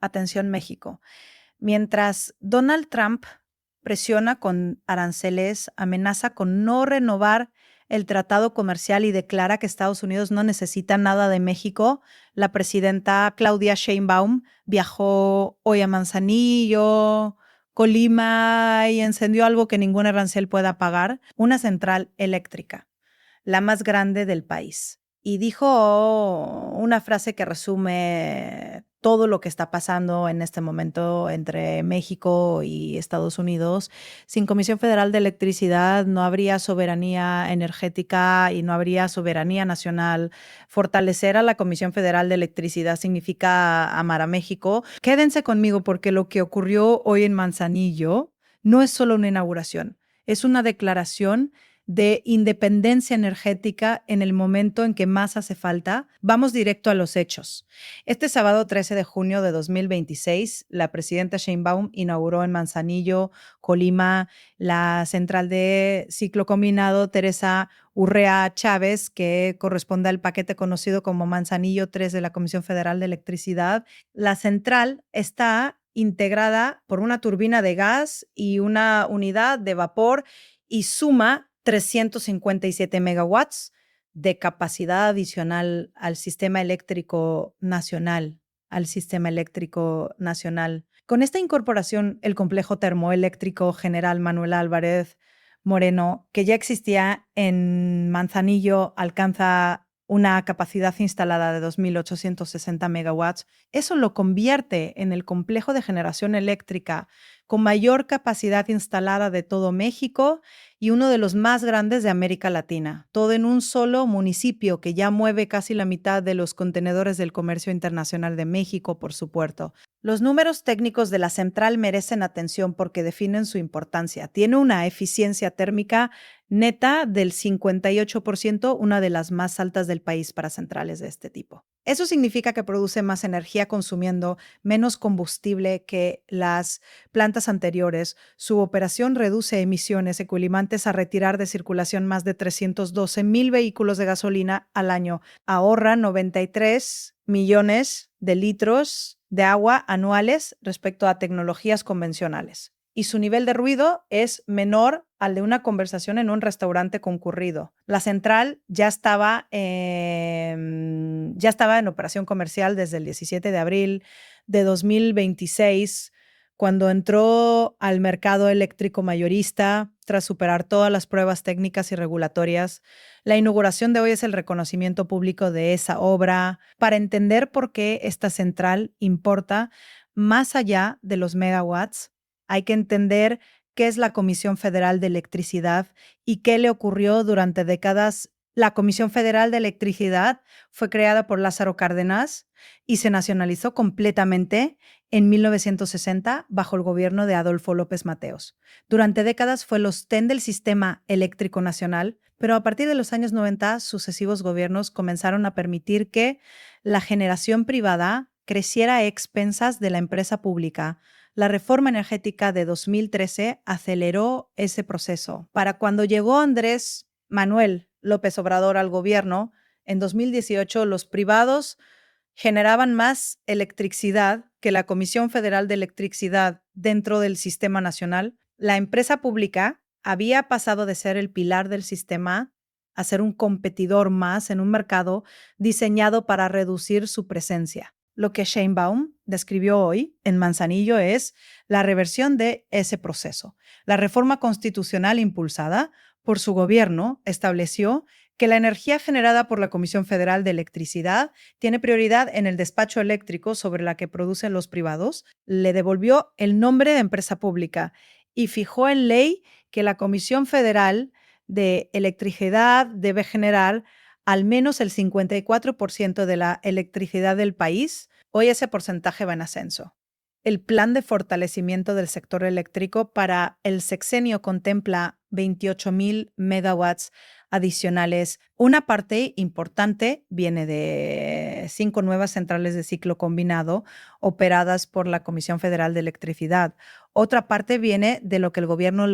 Atención México. Mientras Donald Trump presiona con aranceles, amenaza con no renovar el tratado comercial y declara que Estados Unidos no necesita nada de México, la presidenta Claudia Sheinbaum viajó hoy a Manzanillo, Colima y encendió algo que ningún arancel pueda pagar, una central eléctrica, la más grande del país. Y dijo una frase que resume todo lo que está pasando en este momento entre México y Estados Unidos. Sin Comisión Federal de Electricidad no habría soberanía energética y no habría soberanía nacional. Fortalecer a la Comisión Federal de Electricidad significa amar a México. Quédense conmigo porque lo que ocurrió hoy en Manzanillo no es solo una inauguración, es una declaración de independencia energética en el momento en que más hace falta. Vamos directo a los hechos. Este sábado 13 de junio de 2026, la presidenta Sheinbaum inauguró en Manzanillo, Colima, la central de ciclo combinado Teresa Urrea Chávez, que corresponde al paquete conocido como Manzanillo 3 de la Comisión Federal de Electricidad. La central está integrada por una turbina de gas y una unidad de vapor y suma 357 megawatts de capacidad adicional al sistema eléctrico nacional, Con esta incorporación, el complejo termoeléctrico General Manuel Álvarez Moreno, que ya existía en Manzanillo, alcanza una capacidad instalada de 2.860 megawatts. Eso lo convierte en el complejo de generación eléctrica con mayor capacidad instalada de todo México y uno de los más grandes de América Latina, todo en un solo municipio que ya mueve casi la mitad de los contenedores del comercio internacional de México por su puerto. Los números técnicos de la central merecen atención porque definen su importancia. Tiene una eficiencia térmica neta del 58%, una de las más altas del país para centrales de este tipo. Eso significa que produce más energía consumiendo menos combustible que las plantas anteriores. Su operación reduce emisiones equivalentes a retirar de circulación más de 312,000 vehículos de gasolina al año. Ahorra 93 millones de litros de agua anuales respecto a tecnologías convencionales. Y su nivel de ruido es menor al de una conversación en un restaurante concurrido. La central ya estaba en operación comercial desde el 17 de abril de 2026, cuando entró al mercado eléctrico mayorista tras superar todas las pruebas técnicas y regulatorias. La inauguración de hoy es el reconocimiento público de esa obra para entender por qué esta central importa más allá de los megawatts. Hay que entender qué es la Comisión Federal de Electricidad y qué le ocurrió durante décadas. La Comisión Federal de Electricidad fue creada por Lázaro Cárdenas y se nacionalizó completamente en 1960 bajo el gobierno de Adolfo López Mateos. Durante décadas fue el sostén del sistema eléctrico nacional, pero a partir de los años 90, sucesivos gobiernos comenzaron a permitir que la generación privada creciera a expensas de la empresa pública. La reforma energética de 2013 aceleró ese proceso. Para cuando llegó Andrés Manuel López Obrador al gobierno, en 2018 los privados generaban más electricidad que la Comisión Federal de Electricidad dentro del sistema nacional. La empresa pública había pasado de ser el pilar del sistema a ser un competidor más en un mercado diseñado para reducir su presencia. Lo que Sheinbaum describió hoy en Manzanillo es la reversión de ese proceso. La reforma constitucional impulsada por su gobierno estableció que la energía generada por la Comisión Federal de Electricidad tiene prioridad en el despacho eléctrico sobre la que producen los privados, le devolvió el nombre de empresa pública y fijó en ley que la Comisión Federal de Electricidad debe generar al menos el 54% de la electricidad del país. Hoy ese porcentaje va en ascenso. El plan de fortalecimiento del sector eléctrico para el sexenio contempla 28,000 megawatts adicionales. Una parte importante viene de 5 nuevas centrales de ciclo combinado operadas por la Comisión Federal de Electricidad. Otra parte viene de lo que el gobierno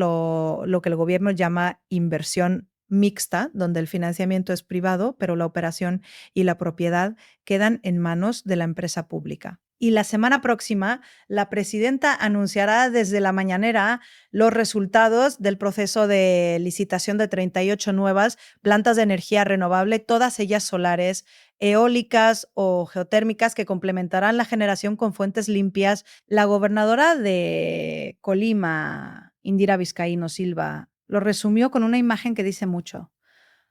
llama inversión mixta, donde el financiamiento es privado, pero la operación y la propiedad quedan en manos de la empresa pública. Y la semana próxima, la presidenta anunciará desde la mañanera los resultados del proceso de licitación de 38 nuevas plantas de energía renovable, todas ellas solares, eólicas o geotérmicas que complementarán la generación con fuentes limpias. La gobernadora de Colima, Indira Vizcaíno Silva, lo resumió con una imagen que dice mucho.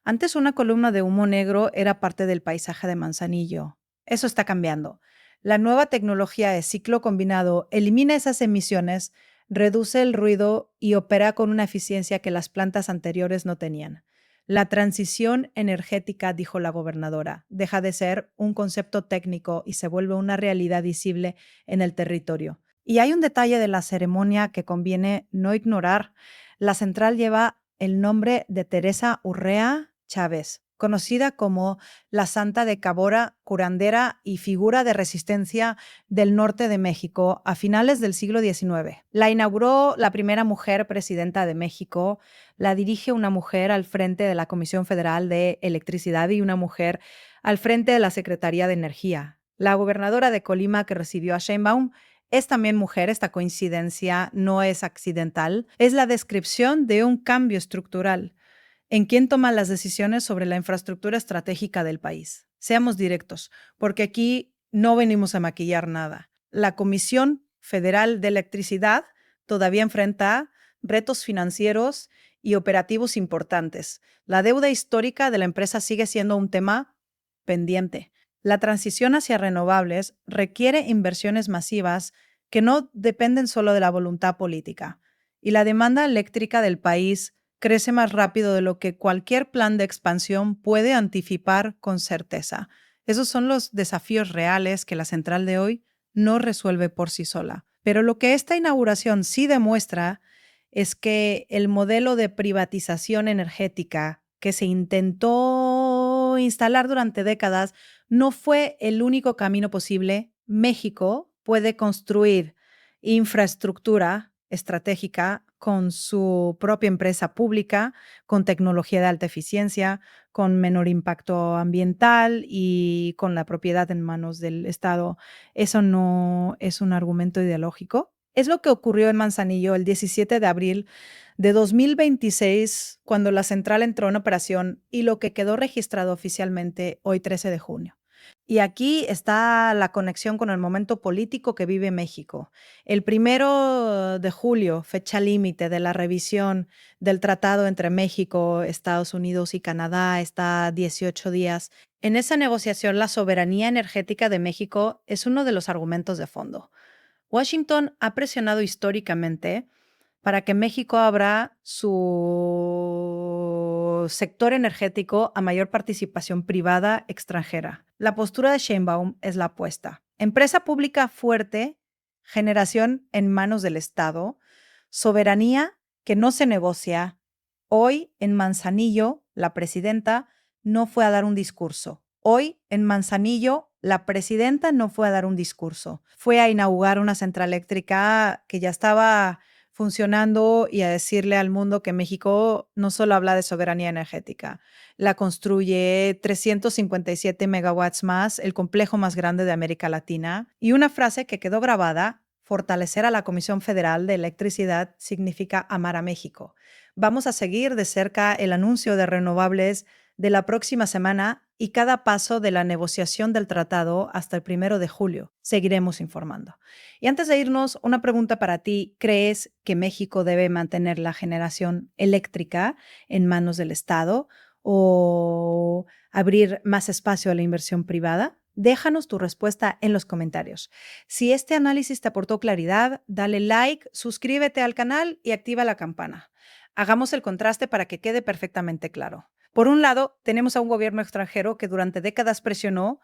Antes una columna de humo negro era parte del paisaje de Manzanillo. Eso está cambiando. La nueva tecnología de ciclo combinado elimina esas emisiones, reduce el ruido y opera con una eficiencia que las plantas anteriores no tenían. La transición energética, dijo la gobernadora, deja de ser un concepto técnico y se vuelve una realidad visible en el territorio. Y hay un detalle de la ceremonia que conviene no ignorar. La central lleva el nombre de Teresa Urrea Chávez, conocida como la Santa de Cabora, curandera y figura de resistencia del norte de México a finales del siglo XIX. La inauguró la primera mujer presidenta de México, la dirige una mujer al frente de la Comisión Federal de Electricidad y una mujer al frente de la Secretaría de Energía. La gobernadora de Colima que recibió a Sheinbaum es también mujer, esta coincidencia no es accidental, es la descripción de un cambio estructural en quién toma las decisiones sobre la infraestructura estratégica del país. Seamos directos, porque aquí no venimos a maquillar nada. La Comisión Federal de Electricidad todavía enfrenta retos financieros y operativos importantes. La deuda histórica de la empresa sigue siendo un tema pendiente. La transición hacia renovables requiere inversiones masivas que no dependen solo de la voluntad política. Y la demanda eléctrica del país crece más rápido de lo que cualquier plan de expansión puede anticipar con certeza. Esos son los desafíos reales que la central de hoy no resuelve por sí sola. Pero lo que esta inauguración sí demuestra es que el modelo de privatización energética que se intentó instalar durante décadas no fue el único camino posible. México puede construir infraestructura estratégica con su propia empresa pública, con tecnología de alta eficiencia, con menor impacto ambiental y con la propiedad en manos del Estado. Eso no es un argumento ideológico. Es lo que ocurrió en Manzanillo el 17 de abril de 2026, cuando la central entró en operación, y lo que quedó registrado oficialmente hoy 13 de junio. Y aquí está la conexión con el momento político que vive México. El 1 de julio, fecha límite de la revisión del tratado entre México, Estados Unidos y Canadá, está 18 días. En esa negociación, la soberanía energética de México es uno de los argumentos de fondo. Washington ha presionado históricamente para que México abra su sector energético a mayor participación privada extranjera. La postura de Sheinbaum es la apuesta. Empresa pública fuerte, generación en manos del Estado, soberanía que no se negocia. Hoy en Manzanillo, la presidenta no fue a dar un discurso. Hoy en Manzanillo, la presidenta no fue a dar un discurso. Fue a inaugurar una central eléctrica que ya estaba funcionando y a decirle al mundo que México no solo habla de soberanía energética, la construye 357 megawatts más, el complejo más grande de América Latina. Y una frase que quedó grabada: fortalecer a la Comisión Federal de Electricidad significa amar a México. Vamos a seguir de cerca el anuncio de renovables de la próxima semana y cada paso de la negociación del tratado hasta el 1 de julio. Seguiremos informando. Y antes de irnos, una pregunta para ti. ¿Crees que México debe mantener la generación eléctrica en manos del Estado o abrir más espacio a la inversión privada? Déjanos tu respuesta en los comentarios. Si este análisis te aportó claridad, dale like, suscríbete al canal y activa la campana. Hagamos el contraste para que quede perfectamente claro. Por un lado, tenemos a un gobierno extranjero que durante décadas presionó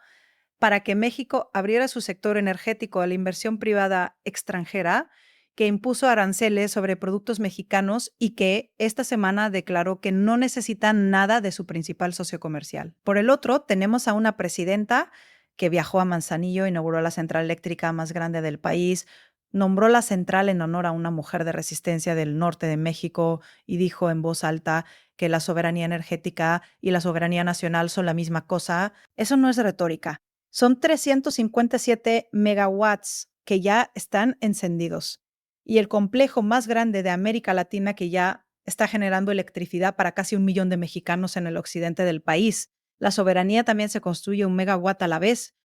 para que México abriera su sector energético a la inversión privada extranjera, que impuso aranceles sobre productos mexicanos y que esta semana declaró que no necesita nada de su principal socio comercial. Por el otro, tenemos a una presidenta que viajó a Manzanillo, inauguró la central eléctrica más grande del país, nombró la central en honor a una mujer de resistencia del norte de México y dijo en voz alta que la soberanía energética y la soberanía nacional son la misma cosa. Eso no es retórica. Son 357 megawatts que ya están encendidos y el complejo más grande de América Latina que ya está generando electricidad para casi 1 millón de mexicanos en el occidente del país. La soberanía también se construye 1 megawatt a la vez.